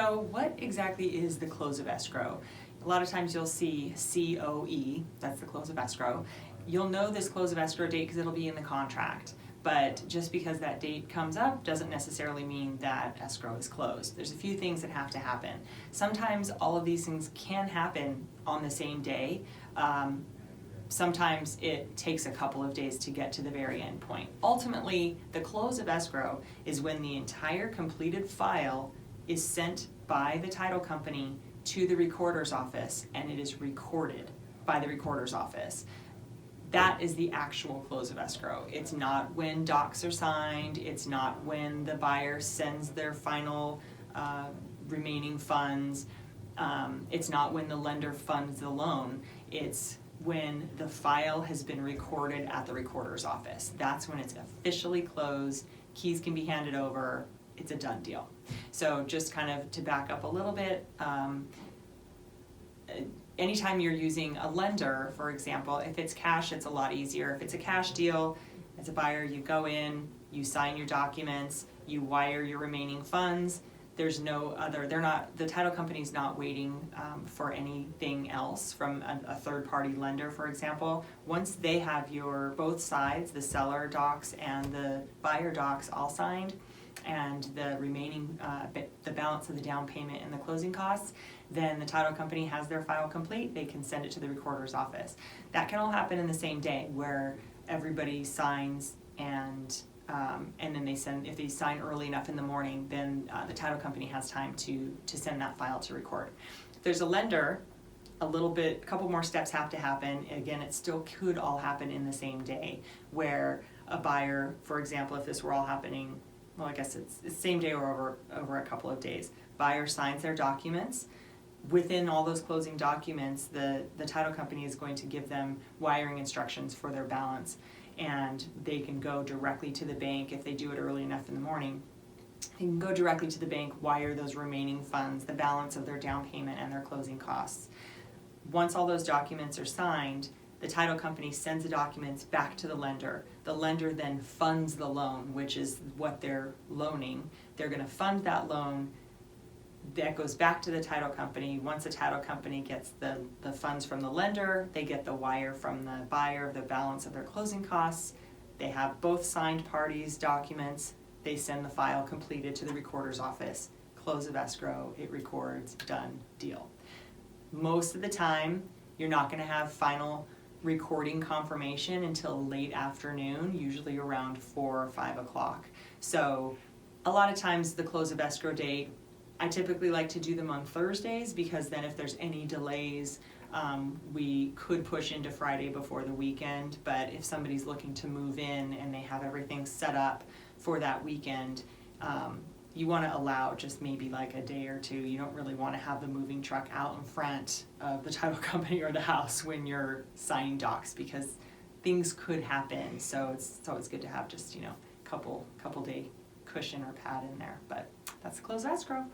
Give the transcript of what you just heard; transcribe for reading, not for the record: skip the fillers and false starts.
So what exactly is the close of escrow? A lot of times you'll see COE, that's the close of escrow. You'll know this close of escrow date because it'll be in the contract, but just because that date comes up doesn't necessarily mean that escrow is closed. There's a few things that have to happen. Sometimes all of these things can happen on the same day. Sometimes it takes a couple of days to get to the very end point. Ultimately, the close of escrow is when the entire completed file is sent by the title company to the recorder's office and it is recorded by the recorder's office. That is the actual close of escrow. It's not when docs are signed, it's not when the buyer sends their final remaining funds, it's not when the lender funds the loan, it's when the file has been recorded at the recorder's office. That's when it's officially closed, keys can be handed over, it's a done deal. So just kind of to back up a little bit, anytime you're using a lender, for example, if it's cash, it's a lot easier. If it's a cash deal, as a buyer, you go in, you sign your documents, you wire your remaining funds. There's no other, the title company's not waiting for anything else from a third-party lender, for example. Once they have your both sides, the seller docs and the buyer docs all signed, and the remaining, the balance of the down payment and the closing costs, then the title company has their file complete, they can send it to the recorder's office. That can all happen in the same day where everybody signs and then they send, if they sign early enough in the morning, then the title company has time to send that file to record. If there's a lender, a couple more steps have to happen. Again, it still could all happen in the same day, where a buyer, for example, if this were all happening, well, I guess it's the same day or over a couple of days. Buyer signs their documents. Within all those closing documents, the title company is going to give them wiring instructions for their balance, and they can go directly to the bank if they do it early enough in the morning. They can go directly to the bank, wire those remaining funds, the balance of their down payment and their closing costs. Once all those documents are signed, the title company sends the documents back to the lender. The lender then funds the loan, which is what they're loaning. They're going to fund that loan. That goes back to the title company. Once the title company gets the funds from the lender, they get the wire from the buyer of the balance of their closing costs. They have both signed parties' documents. They send the file completed to the recorder's office. Close of escrow, it records, done, deal. Most of the time, you're not going to have final recording confirmation until late afternoon, usually around 4 or 5 o'clock. So a lot of times the close of escrow date, I typically like to do them on Thursdays, because then if there's any delays, we could push into Friday before the weekend. But if somebody's looking to move in and they have everything set up for that weekend, you want to allow just maybe like a day or two. You don't really want to have the moving truck out in front of the title company or the house when you're signing docs, because things could happen. So it's always good to have just, couple day cushion or pad in there. But that's the close of escrow.